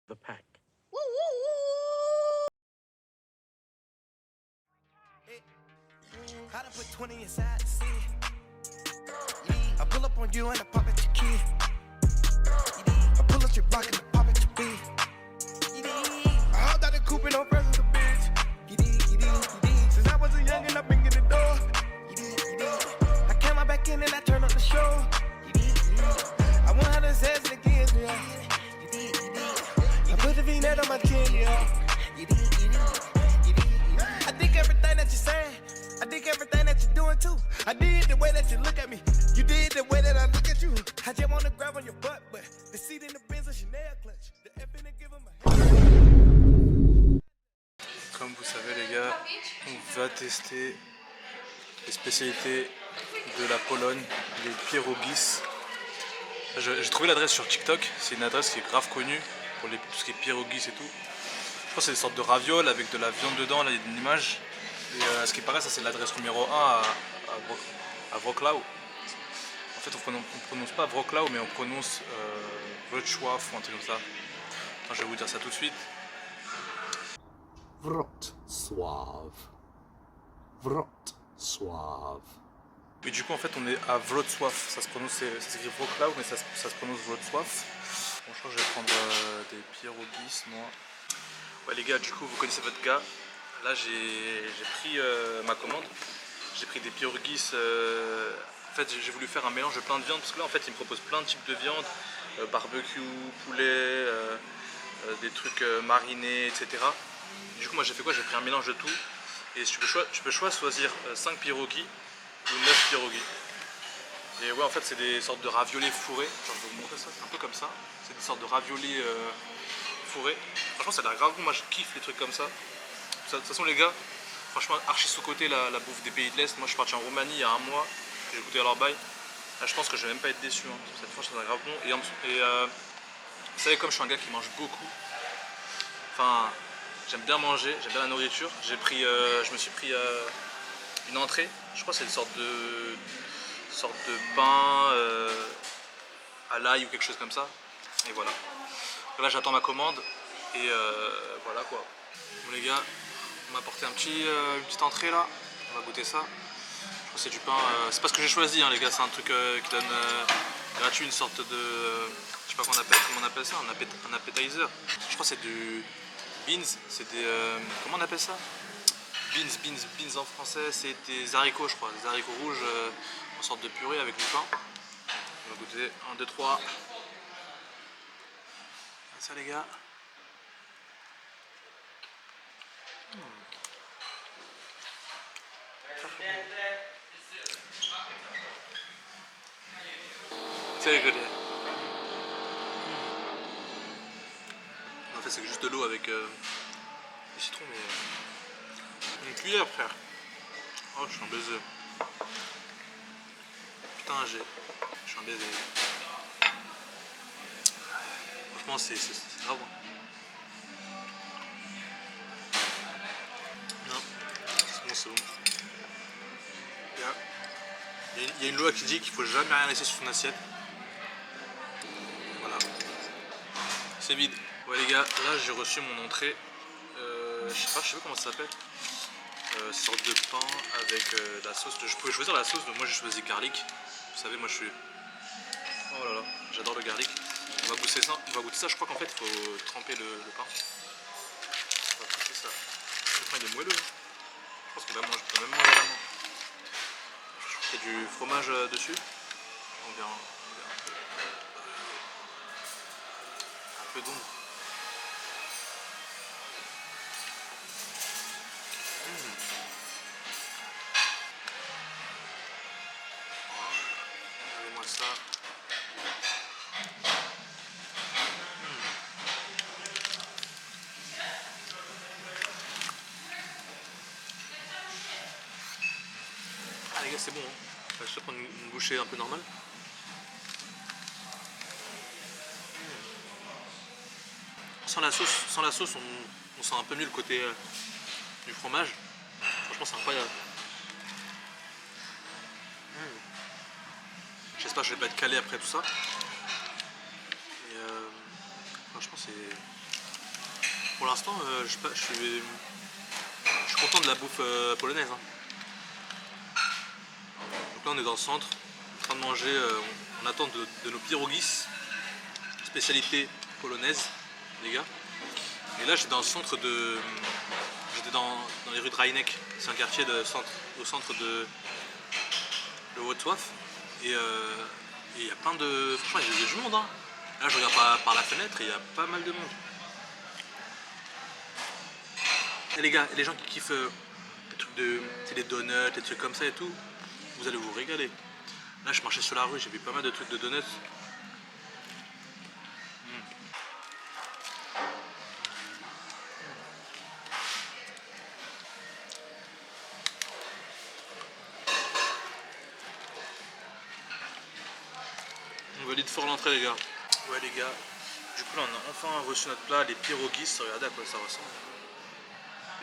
the pack. I done put 20 inside the city. I pull up on you and I pop at your kid. I pull up your rock and I pop at your bed. I hopped out the coupe and no friends with a bitch. Since I was a youngin', I've been getting the door. I came out back in and I turned up the show. I want her to say it again, yeah. I put the V-net on my chin, yeah. I think everything that you're saying, I think everything that you're doing too. I did the way that you look at me, you did the way that I look at you. I just wanna grab on your butt, but the seat in the Benz is Chanel clutch. The F in the give him a Comme vous savez les gars, on va tester les spécialités de la Pologne, les pierogis. J'ai trouvé l'adresse sur TikTok, c'est une adresse qui est grave connue pour tout ce qui est pierogis et tout. Je pense que c'est des sortes de ravioles avec de la viande dedans, là il y a une image. Et ce qui paraît, ça c'est l'adresse numéro 1 à Wrocław. En fait on prononce pas Wrocław mais on prononce Wrocław ou un truc comme ça. Attends, je vais vous dire ça tout de suite. Wrocław. Wrocław. Et du coup en fait on est à Wrocław, ça s'écrit Wrocław mais ça se prononce Wrocław. Bon, je crois que je vais prendre des pierogis moi. Ouais les gars, du coup vous connaissez votre gars. Là j'ai pris ma commande. J'ai pris des pierogis. En fait j'ai voulu faire un mélange de plein de viandes parce que là en fait il me propose plein de types de viande. Barbecue, poulet, des trucs marinés, etc. Du coup moi j'ai fait quoi? J'ai pris un mélange de tout. Et tu peux choisir 5 pierogis ou 9 pierogis. Et ouais en fait c'est des sortes de raviolis fourrés. Genre, je vais vous montrer ça, c'est un peu comme ça. C'est des sortes de raviolis fourrés. Franchement ça a l'air grave bon, moi je kiffe les trucs comme ça. De toute façon les gars, franchement archi sous-côté la bouffe des pays de l'Est. Moi je suis parti en Roumanie il y a un mois, j'ai goûté à leur bail. Là je pense que je vais même pas être déçu, hein. Cette fois ça a l'air grave bon. Et vous savez comme je suis un gars qui mange beaucoup, enfin j'aime bien manger, j'aime bien la nourriture. Je me suis pris une entrée, je crois que c'est une sorte de pain à l'ail ou quelque chose comme ça. Et voilà. Là j'attends ma commande et voilà quoi. Bon les gars, on m'a apporté une petite entrée là, on va goûter ça. Je crois que c'est du pain, c'est pas ce que j'ai choisi hein, les gars, c'est un truc qui donne gratuit, une sorte de, je sais pas comment on appelle ça, un appetizer. Je crois que c'est du beans, c'est des, comment on appelle ça? Beans en français, c'est des haricots je crois, des haricots rouges en sorte de purée avec du pain. On va goûter 1, 2, 3. Ça les gars. C'est rigolo. En fait c'est juste de l'eau avec du citron mais une cuillère frère. Oh je suis un baiser. Putain je suis un baiser. Franchement c'est grave bon. Non, c'est bon. Il y a une loi qui dit qu'il faut jamais rien laisser sur son assiette. Voilà. C'est vide. Ouais les gars, là j'ai reçu mon entrée. Je sais pas comment ça s'appelle. Sorte de pain avec de la sauce. Je pouvais choisir la sauce, mais moi j'ai choisi garlic. Vous savez, moi je suis. Oh là là, j'adore le garlic. On va goûter ça. Je crois qu'en fait il faut tremper le pain. On va goûter ça. Le pain il est moelleux. Je pense qu'on peut même manger à la main. Il y a du fromage dessus. On vient un peu d'ombre. Regardez-moi ça. Ah les gars c'est bon hein. Je vais prendre une bouchée un peu normale. Sans la sauce on sent un peu mieux le côté du fromage. Franchement c'est incroyable. J'espère que je vais pas être calé après tout ça. Et franchement c'est Pour l'instant, je suis content de la bouffe polonaise. Hein. Donc là, on est dans le centre, en train de manger, on attend de nos pierogis, spécialité polonaise, les gars. Et là, j'étais dans le centre de. J'étais dans les rues de Rajnek, c'est un quartier au centre de Wrocław. Et il y a plein de. Franchement, il y a du monde. Hein. Là, je regarde par la fenêtre et il y a pas mal de monde. Et les gars, les gens qui kiffent les trucs les donuts, les trucs comme ça et tout, vous allez vous régaler. Là, je marchais sur la rue, j'ai vu pas mal de trucs de donuts. On valide fort l'entrée, les gars. Ouais, les gars. Du coup, là, on a enfin reçu notre plat, les pierogis. Regardez à quoi ça ressemble.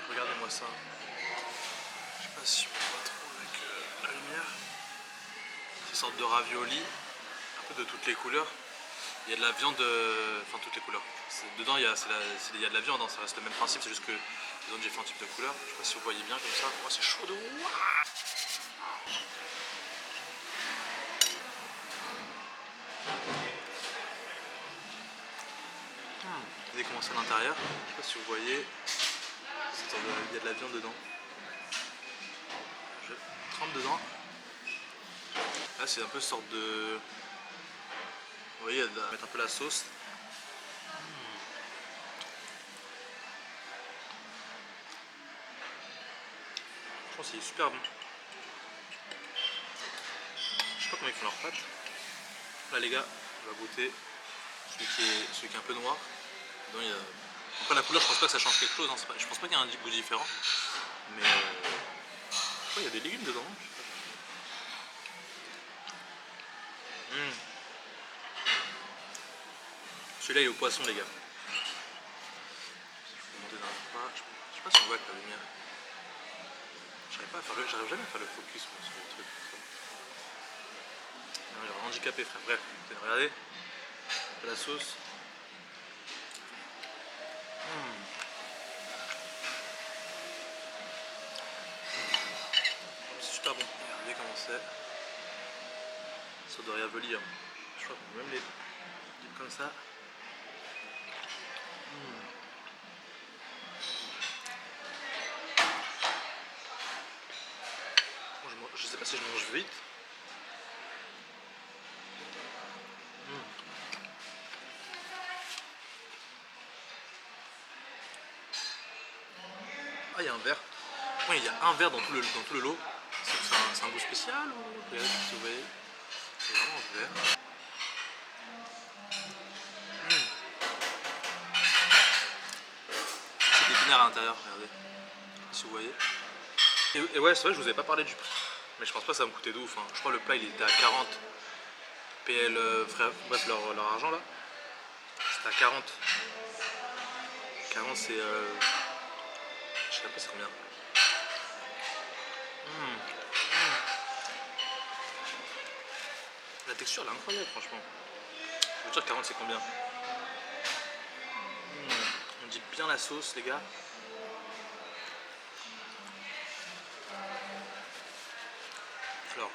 Regardez-moi ça. Je sais pas si on voit trop avec la lumière. Ces sortes de raviolis, un peu de toutes les couleurs. Il y a de la viande, enfin toutes les couleurs. Dedans, il y a de la viande, hein. Ça reste le même principe, c'est juste que dedans j'ai fait un type de couleur. Je sais pas si vous voyez bien comme ça. Oh, c'est chaud de ouf. Regardez comment c'est à l'intérieur. Je sais pas si vous voyez. Il y a de la viande dedans. Je trempe dedans. Là, c'est un peu une sorte de. Vous voyez, il va mettre un peu la sauce. Je pense que c'est super bon. Je sais pas comment ils font leurs pâtes. Là, les gars, on va goûter celui qui est un peu noir. Dedans, il y a... Après, la couleur, je pense pas que ça change quelque chose. Hein. Je pense pas qu'il y a un goût différent. Mais il y a des légumes dedans. Celui-là il est au poisson, les gars. Je peux monter dans le pas. Je sais pas si on voit avec la lumière. J'arrive jamais à faire le focus sur le truc. Non, il est handicapé, frère. Bref, regardez. La sauce. C'est super bon. Regardez comment c'est. Sauce de raviolis. Hein. Je crois qu'on peut même les dire comme ça. Je sais pas si je mange vite. Ah, il y a un verre. Ouais, il y a un verre dans tout le lot. C'est un goût spécial ou regardez si vous voyez. C'est vraiment un verre. C'est d'épinards à l'intérieur, regardez. Si vous voyez. Et ouais, c'est vrai, je vous avais pas parlé du prix. Mais je pense pas que ça va me coûter de ouf. Hein. Je crois que le plat il était à 40 PL, bref, leur argent là. C'était à 40. 40 c'est. Je sais pas c'est combien. La texture elle est incroyable franchement. Je veux dire 40 c'est combien. On dit bien la sauce les gars. Alors,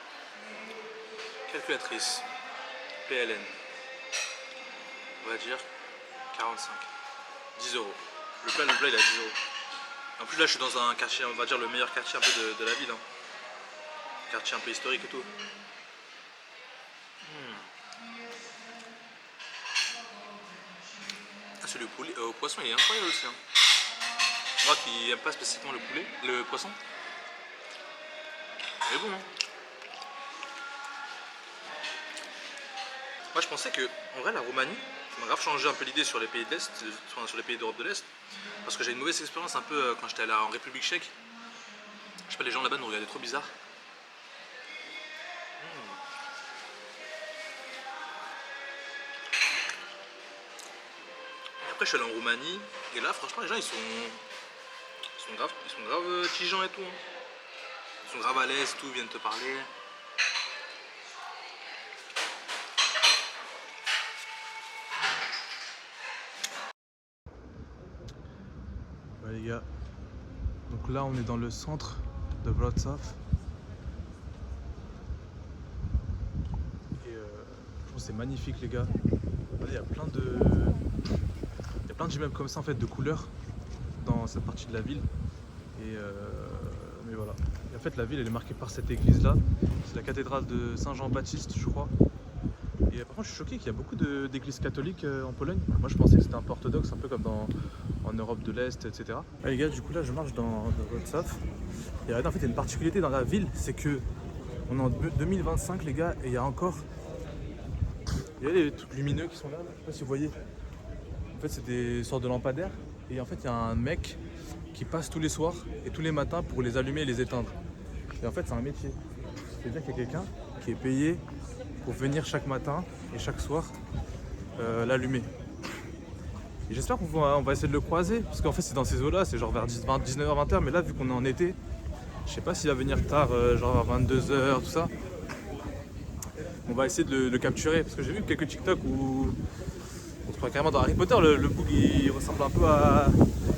calculatrice, PLN, on va dire 45, 10 euros. Le plat il a 10 euros. En plus là je suis dans un quartier, on va dire le meilleur quartier un peu de la ville. Hein. Quartier un peu historique et tout. Ah, celui au poisson il est incroyable aussi. Hein. Moi qui n'aime pas spécifiquement le poisson. Il est bon hein. Moi je pensais que en vrai la Roumanie, ça m'a grave changé un peu l'idée sur les pays de l'Est, sur les pays d'Europe de l'Est. Parce que j'ai une mauvaise expérience un peu quand j'étais en République tchèque. Je sais pas, les gens là-bas nous regardaient trop bizarre. Et après je suis allé en Roumanie et là franchement les gens ils sont grave tigeants et tout. Hein. Ils sont grave à l'aise, tout, ils viennent te parler. Ouais les gars, donc là on est dans le centre de Wrocław. Et je trouve c'est magnifique les gars. Il y a plein d'immeubles comme ça en fait, de couleurs dans cette partie de la ville. Et mais voilà. Et en fait la ville elle est marquée par cette église là. C'est la cathédrale de Saint-Jean-Baptiste je crois. Et par contre je suis choqué qu'il y a beaucoup d'églises catholiques en Pologne. Moi je pensais que c'était un peu orthodoxe, un peu comme en Europe de l'Est, etc. Ouais, les gars, du coup là je marche dans Wrocław. Et en fait il y a une particularité dans la ville, c'est que on est en 2025 les gars, et il y a encore... Il y a les trucs lumineux qui sont là, je sais pas si vous voyez. En fait c'est des sortes de lampadaires. Et en fait il y a un mec qui passe tous les soirs et tous les matins pour les allumer et les éteindre. Et en fait c'est un métier. C'est-à-dire qu'il y a quelqu'un qui est payé pour venir chaque matin et chaque soir l'allumer. Et j'espère qu'on va essayer de le croiser, parce qu'en fait c'est dans ces eaux là, c'est genre vers 19h, 20h, mais là vu qu'on est en été, je sais pas s'il va venir tard, genre vers 22h, tout ça. On va essayer de le capturer, parce que j'ai vu quelques TikTok où on se croit carrément dans Harry Potter, le bug il ressemble un peu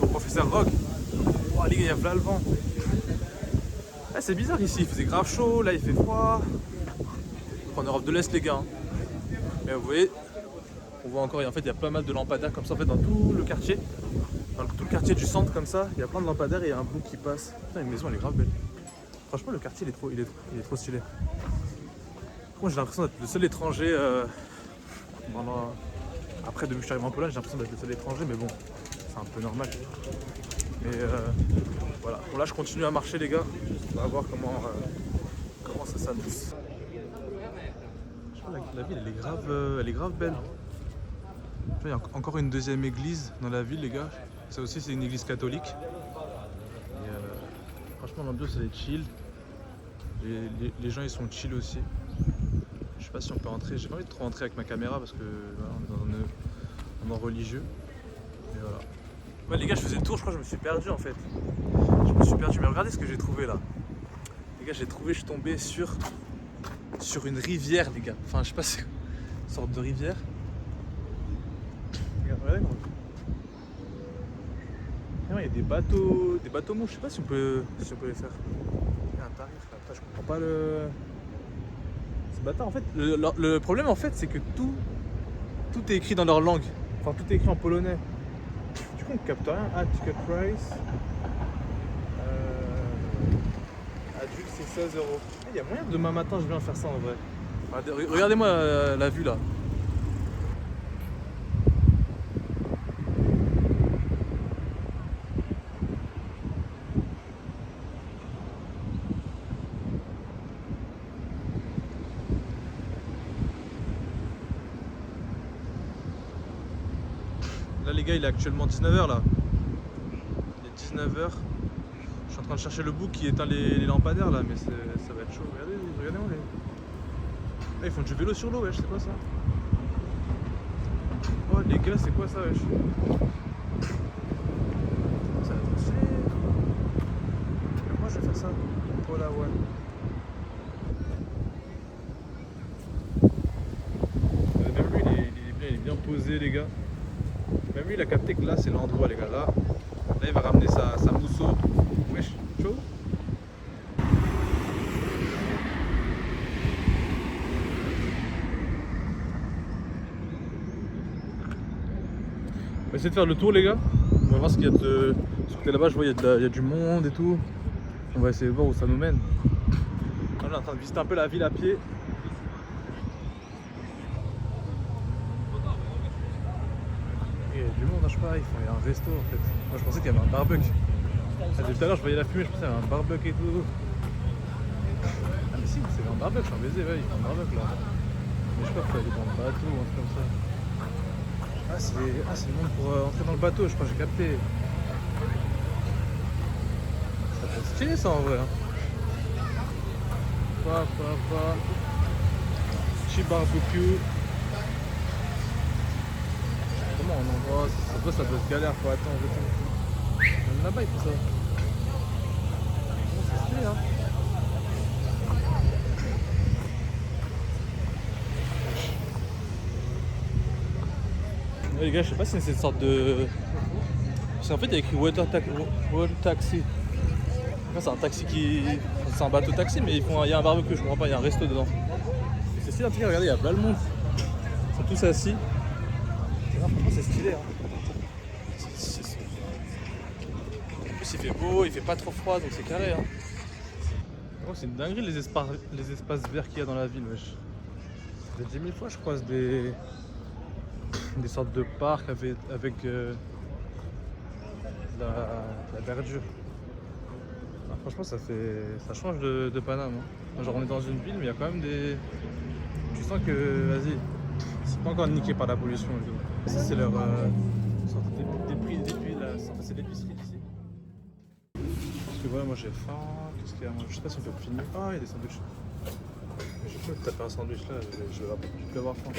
au professeur Rogue. Oh les gars, il y a plein le vent. Ah, c'est bizarre ici, il faisait grave chaud, là il fait froid. En Europe de l'Est les gars. Mais vous voyez, on voit encore, en fait il y a pas mal de lampadaires comme ça en fait dans tout le quartier. Dans tout le quartier du centre comme ça, il y a plein de lampadaires et il y a un bout qui passe. Putain, une maison elle est grave belle. Franchement le quartier il est trop stylé. Moi j'ai l'impression d'être le seul étranger après depuis que je suis arrivé en Pologne, j'ai l'impression d'être le seul étranger, mais bon, c'est un peu normal. Mais voilà, bon là je continue à marcher les gars, on va voir comment ça s'annonce. La ville elle est grave belle. Il y a encore une deuxième église dans la ville les gars. Ça aussi c'est une église catholique. Et franchement l'ambiance elle est chill. Les gens ils sont chill aussi. Je sais pas si on peut rentrer. J'ai pas envie de trop rentrer avec ma caméra parce que voilà, on est dans un endroit religieux. Et voilà. Ouais les gars je faisais le tour, je crois que je me suis perdu en fait. Je me suis perdu, mais regardez ce que j'ai trouvé là. Les gars je suis tombé sur une rivière les gars. Enfin je sais pas si c'est une sorte de rivière. Regardez moi. Il y a des bateaux mouches, je sais pas si on peut les faire. Il y a un tarif là, putain, je comprends pas le. C'est bâtard en fait. Le problème en fait c'est que tout est écrit dans leur langue. Enfin tout est écrit en polonais. Du coup on capte rien. Ah, ticket price. Adulte c'est 16 €. Il y a moyen que demain matin je viens faire ça en vrai. Regardez-moi la vue là. Là les gars il est actuellement 19h là. Il est 19h. Je suis en train de chercher le bout qui éteint les lampadaires là, mais ça va être chaud. Regardez-moi les. Ah, ils font du vélo sur l'eau, wesh, c'est quoi ça? Oh les gars, c'est quoi ça, wesh? Ça va être stylé. Moi je vais faire ça. Oh là ouais. Même lui il est bien posé les gars. Même lui il a capté que là c'est l'endroit les gars. Là il va ramener sa mousseau. Wesh, chaud. On va essayer de faire le tour les gars. On va voir ce qu'il y a de... Ce côté là-bas je vois il y a du monde et tout. On va essayer de voir où ça nous mène. Là, on est en train de visiter un peu la ville à pied. Et il y a du monde, je sais pas, il y a un resto en fait. Moi je pensais qu'il y avait un barbecue. Tout à l'heure je voyais la fumée, je pensais qu'il y avait un barbecue et tout. Ah mais si, c'est un barbecue, je suis en baiser, ouais, il fait un barbecue là. Mais je sais pas, il faut aller dans le bateau ou un truc comme ça. Ah c'est le monde pour entrer dans le bateau, je crois que j'ai capté. Ça peut être stylé ça en vrai. Petit barbecue. Comment on envoie ça? Ça doit être galère, faut attendre et tout. Même là-bas il faut ça. C'est stylé hein. Ouais, les gars, je sais pas si c'est une sorte de Parce qu'en fait, il y a écrit water taxi. Enfin, c'est un taxi qui. C'est un bateau taxi, mais il y a un barbecue, je comprends pas, il y a un resto dedans. Et c'est stylé, en tout cas, regardez, il y a plein de monde. Ils sont tous assis. Et là, franchement, c'est stylé. Hein. En plus, il fait beau, il fait pas trop froid, donc c'est carré. Hein. Oh, c'est une dinguerie les espaces verts qu'il y a dans la ville, wesh. Ça fait 10 000 fois, je croise des sortes de parcs avec la verdure. Ah, franchement, ça change de Paname. Hein. Genre, on est dans une ville, mais il y a quand même des. Tu sens que, vas-y, c'est pas encore niqué par la pollution et tout. Ça, c'est leur sorte d'épicerie là. Enfin, c'est l'épicerie d'ici. Parce que voilà, moi j'ai faim. Qu'est-ce qu'il y a? Je sais pas si on peut finir. Ah, il y a des sandwichs. Je vais pas taper un sandwich là, je vais avoir faim.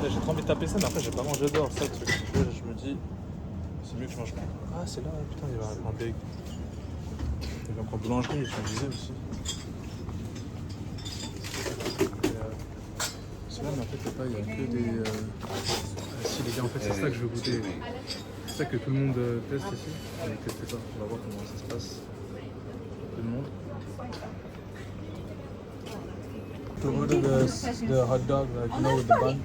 Là, j'ai trop envie de taper ça, mais après j'ai pas mangé dehors, ça le truc. Je me dis, c'est mieux que je mange pas. Ah, c'est là, putain, il y a un big. Il y a encore boulangerie, je me disais aussi. C'est là, mais en fait, il y a que des. Ah, si, les gars, en fait, c'est ça que je veux goûter. C'est ça que tout le monde teste ici. On va tester ça, on va voir comment ça se passe. Tout le monde. To order the hot dog, like, you know, with the bun.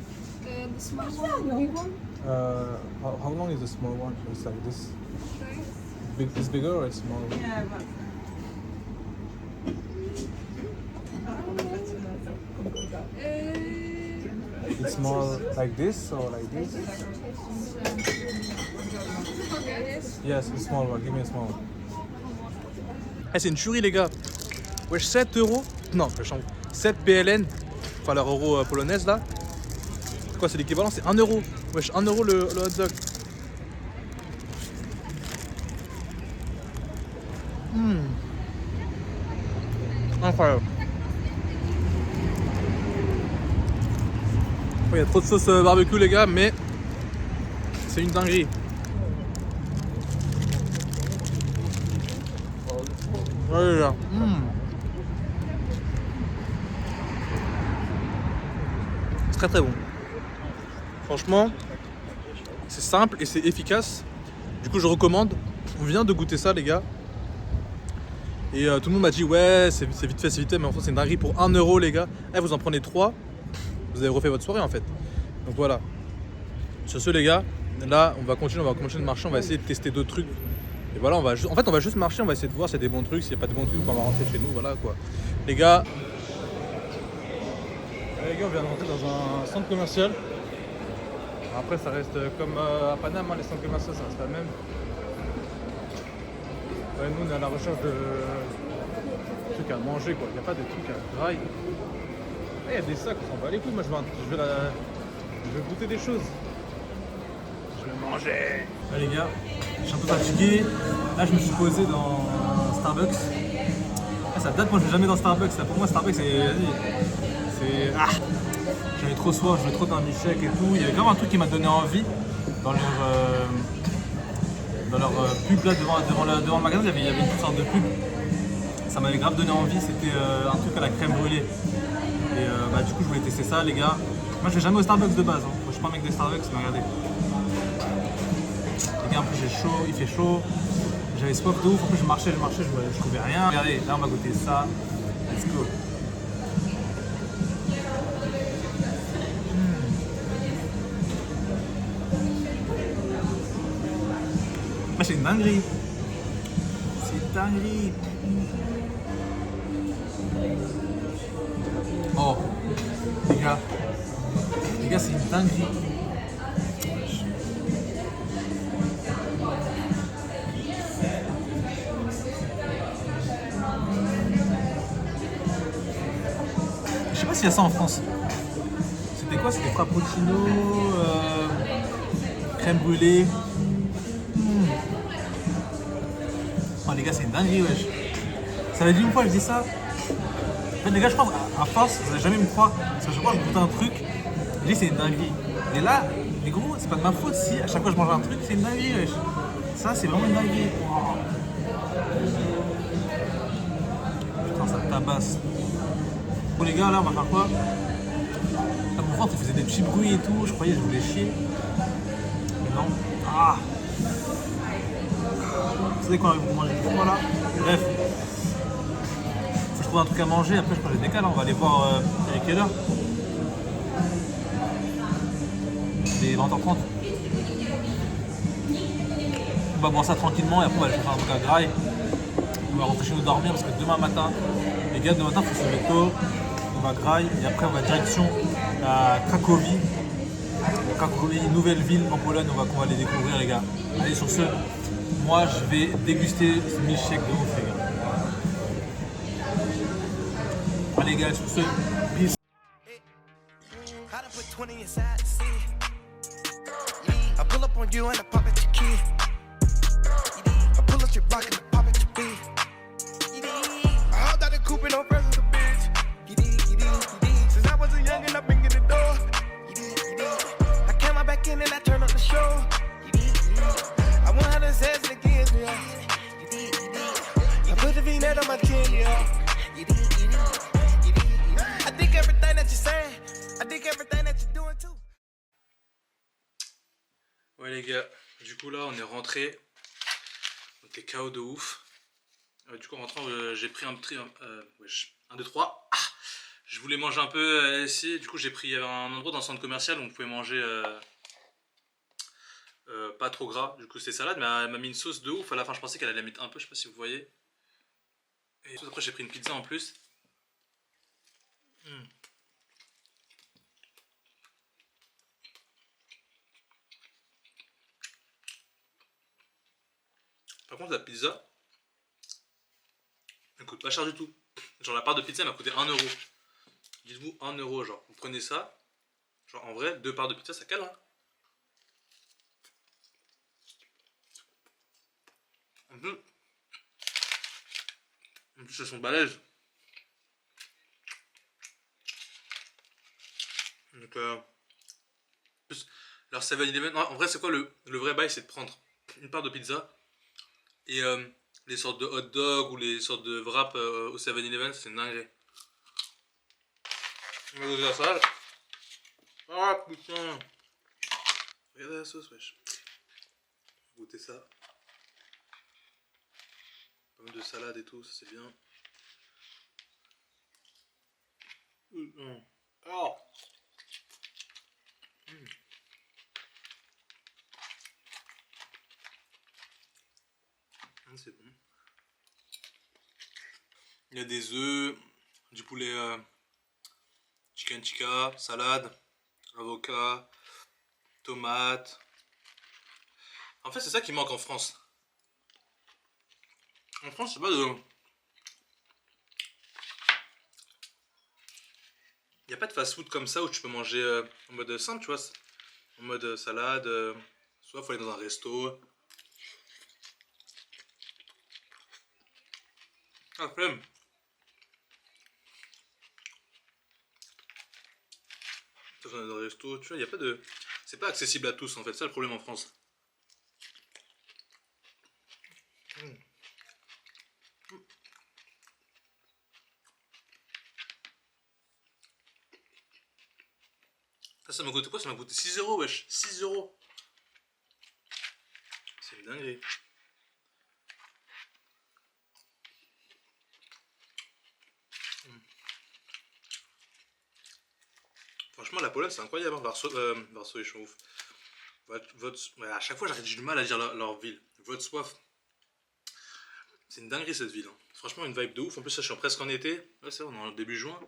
The small one, the big one? How long is the small one? It's like this. Sorry? It's bigger or it's smaller? Yeah, but... It's small like this or like this? Yes, it's small one. Give me a small one. Hey, c'est une tuerie, les gars. Wesh, 7 euros. Non, 7 PLN. Enfin, leur euro polonaise là. C'est quoi, c'est l'équivalent? C'est 1 euro. Wesh, 1 euro le hot dog. Incroyable. Il y a trop de sauce barbecue, les gars, mais c'est une dinguerie. Ouais, les gars. C'est très très bon. Franchement, c'est simple et c'est efficace. Du coup, je recommande. On vient de goûter ça, les gars. Et tout le monde m'a dit, ouais, c'est vite fait, mais en fait, c'est une dinguerie pour 1 euro, les gars. Eh, vous en prenez 3. Vous avez refait votre soirée en fait. Donc voilà. Sur ce, les gars, là on va continuer de marcher, on va essayer de tester d'autres trucs. Et voilà, on va juste marcher, on va essayer de voir s'il y a des bons trucs, s'il n'y a pas de bons trucs, on va rentrer chez nous, voilà quoi. Les gars, on vient de rentrer dans un centre commercial. Après ça reste comme à Paname, hein, les centres commerciaux ça reste la même. Ouais, nous on est à la recherche de trucs à manger quoi, il n'y a pas de trucs à grailler. Il y a des sacs, on s'en bat les couilles, moi je vais goûter des choses. Je vais manger. Ouais, les gars, je suis un peu fatigué. Là je me suis posé dans Starbucks. Là, ça date, moi je vais jamais dans Starbucks. Là, pour moi Starbucks c'est. Ah, j'avais trop soif, je veux trop d'un milkshake et tout. Il y avait vraiment un truc qui m'a donné envie dans leur pub là devant le magasin, il y avait une sorte de pub. Ça m'avait grave donné envie, c'était un truc à la crème brûlée. Et du coup je voulais tester ça, les gars. Moi je vais jamais au Starbucks de base, hein. Moi, je suis pas un mec des Starbucks, mais regardez. Les gars, en plus j'ai chaud, il fait chaud. J'avais soif de ouf, en plus je marchais, je trouvais rien. Regardez, là on va goûter ça. Let's go. C'est une dinguerie. C'est une dinguerie. Oh, les gars, c'est une dinguerie. Je sais pas s'il y a ça en France. C'était quoi? C'était frappuccino, crème brûlée. Oh les gars, c'est une dinguerie, wesh. Ça fait une fois que je dis ça. En fait, les gars, je pense, à force, vous n'allez jamais me croire. Parce que chaque fois que je goûte un truc, je dis c'est une dinguerie. Et là, les gros, c'est pas de ma faute si à chaque fois que je mange un truc, c'est une dinguerie, wesh. Ça, c'est vraiment une dinguerie. Putain, ça tabasse. Bon, les gars, là, on va faire quoi? Là, pour entendre, ça faisait des petits bruits et tout, je croyais que je voulais chier. Mais non. Ah. Vous savez quoi, vous mangez pour moi là. Bref. Faut que je trouve un truc à manger, après je crois que je décale, on va aller voir il est quelle heure. Il est 20h30. On va boire ça tranquillement et après on va aller chercher un truc à graille. On va rentrer chez nous dormir parce que demain matin, les gars, demain matin, il faut se lever tôt. On va graille et après on va direction à Cracovie. Cracovie, nouvelle ville en Pologne, qu'on va aller découvrir les gars. Allez sur ce, moi je vais déguster ce milkshake de ouf les gars. Allez les gars, sur ce, peace. I done put 20 inside the city. I pull up on you and I pop at your kid. I pull up your rock and I pop at your beat. I hauled out the coupe and no friends with a bitch. Since I was a youngin', I've been getting the door. I came out back in and I turned up the show. I want her to say it again, yeah. I put the V-net on my chin, yeah. I think everything that you're saying, I think everything that you're doing too. Ouais les gars, du coup là on est rentré. On était KO de ouf. Du coup en rentrant j'ai pris un petit... 1, 2, 3. Ah, je voulais manger un peu ici. Du coup j'ai pris un endroit dans le centre commercial où on pouvait manger pas trop gras. Du coup c'est salade, mais elle m'a mis une sauce de ouf. À la fin je pensais qu'elle allait mettre un peu, je sais pas si vous voyez. Et après j'ai pris une pizza en plus. Par contre la pizza, elle coûte pas cher du tout. Genre la part de pizza m'a coûté 1€. Dites-vous 1€, genre vous prenez ça, genre en vrai 2 parts de pizza ça cale hein. En plus elles sont balèzes. Donc plus, leur 7-Eleven, en vrai c'est quoi le vrai bail, c'est de prendre une part de pizza et les sortes de hot dog ou les sortes de wrap au 7-Eleven, c'est dingue. On va goûter la salade. Ah putain. Regardez la sauce wesh. On va goûter ça. Pomme de salade et tout, ça c'est bien. Oh. C'est bon. Il y a des œufs, du poulet chicken tikka, salade, avocat, tomate. En fait c'est ça qui manque en France. En France c'est pas de... Il n'y a pas de fast food comme ça où tu peux manger en mode simple, tu vois. En mode salade, soit faut aller dans un resto. Ah, flemme. Soit on est dans un resto, tu vois, il n'y a pas de... C'est pas accessible à tous en fait, c'est ça le problème en France. Ça m'a coûté quoi? Ça m'a coûté 6€, wesh. 6€. C'est une dinguerie. Franchement, la Pologne, c'est incroyable. Hein. Varsovie, je suis ouf. Ouais, à chaque fois, j'ai du mal à dire leur ville. Wrocław. C'est une dinguerie cette ville. Hein. Franchement, une vibe de ouf. En plus, là, je suis presque en été. Ouais, c'est vrai, on est en début juin.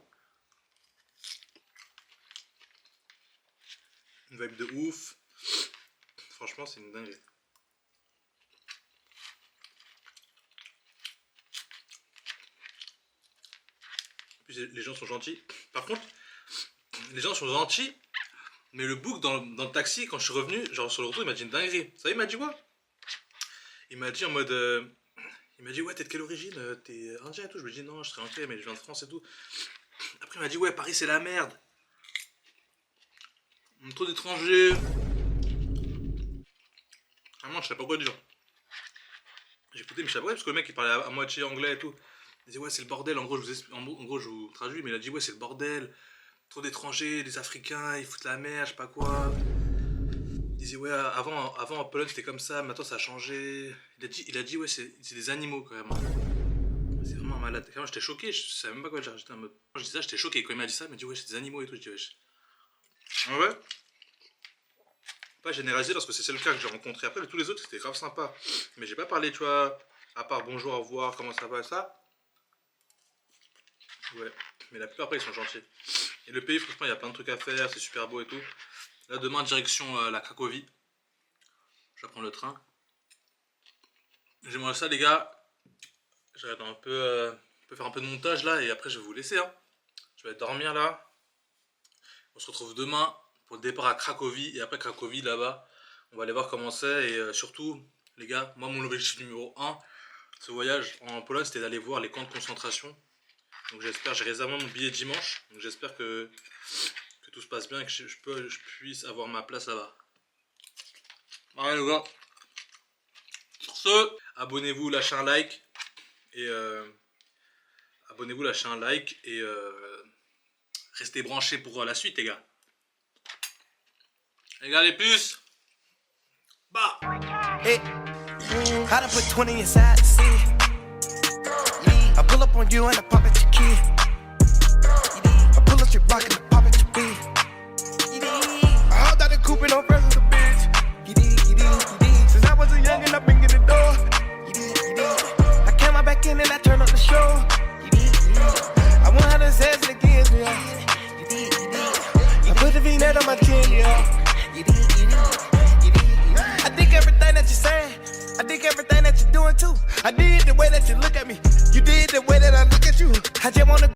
Une vibe de ouf. Franchement, c'est une dinguerie. En plus, les gens sont gentils. Par contre, les gens sont gentils. Mais le bouc dans le taxi, quand je suis revenu, genre sur le retour, il m'a dit une dinguerie. Vous savez, il m'a dit quoi? Il m'a dit en mode... il m'a dit, ouais, t'es de quelle origine? T'es indien et tout. Je lui ai dit, non, je serais indien, mais je viens de France et tout. Après, il m'a dit, ouais, Paris, c'est la merde. Trop d'étrangers. Vraiment, je sais pas quoi dire. J'ai écouté, mais je sais pas parce que le mec, il parlait à moitié anglais et tout. Il disait, ouais, c'est le bordel. En gros, je vous traduis, mais il a dit, ouais, c'est le bordel. trop d'étrangers, des Africains, ils foutent la merde, je sais pas quoi. Il disait ouais, avant en Pologne c'était comme ça, maintenant ça a changé. Il a dit ouais, c'est des animaux quand même. C'est vraiment malade. Quand j'étais choqué, je savais même pas quoi dire. J'étais en mode. Quand je dis ça, j'étais choqué. Quand il m'a dit ça, il m'a dit ouais, c'est des animaux et tout. Je dis wesh. Ah ouais. Pas généraliser parce que c'est le cas que j'ai rencontré. Après, tous les autres c'était grave sympa. Mais j'ai pas parlé, tu vois, à part bonjour, au revoir, comment ça va, ça. Ouais. Mais la plupart après ils sont gentils. Et le pays, franchement, il y a plein de trucs à faire, c'est super beau et tout. Là, demain, direction la Cracovie. Je vais prendre le train. J'aimerais ça, les gars. J'arrête un peu, faire un peu de montage là et après je vais vous laisser. Hein. Je vais dormir là. On se retrouve demain pour le départ à Cracovie. Et après Cracovie, là-bas, on va aller voir comment c'est. Et surtout, les gars, moi, mon objectif numéro 1, ce voyage en Pologne, c'était d'aller voir les camps de concentration. Donc j'espère, j'ai réservé mon billet dimanche. Donc j'espère que tout se passe bien et que je puisse avoir ma place là-bas. Allez les gars. Sur ce, abonnez-vous, lâchez un like. Et abonnez-vous, lâchez un like. Et restez branchés pour la suite les gars. Les gars les puces. Bah. Hey, I done put 20 inside the city. I pull up on you and I pop at your kid. I pull up your rock and I pop at your beat. I hopped out the coupe and I'm fresh as a bitch. Since I was a youngin', I've been getting the door. I came out back in and I turned up the show. I want how to say it again, yeah. I put the V-net on my chin, yeah. I think everything that you're saying, I think everything that you're doing too. I did the way that you look at me, you did the way that I look at you. I just wanna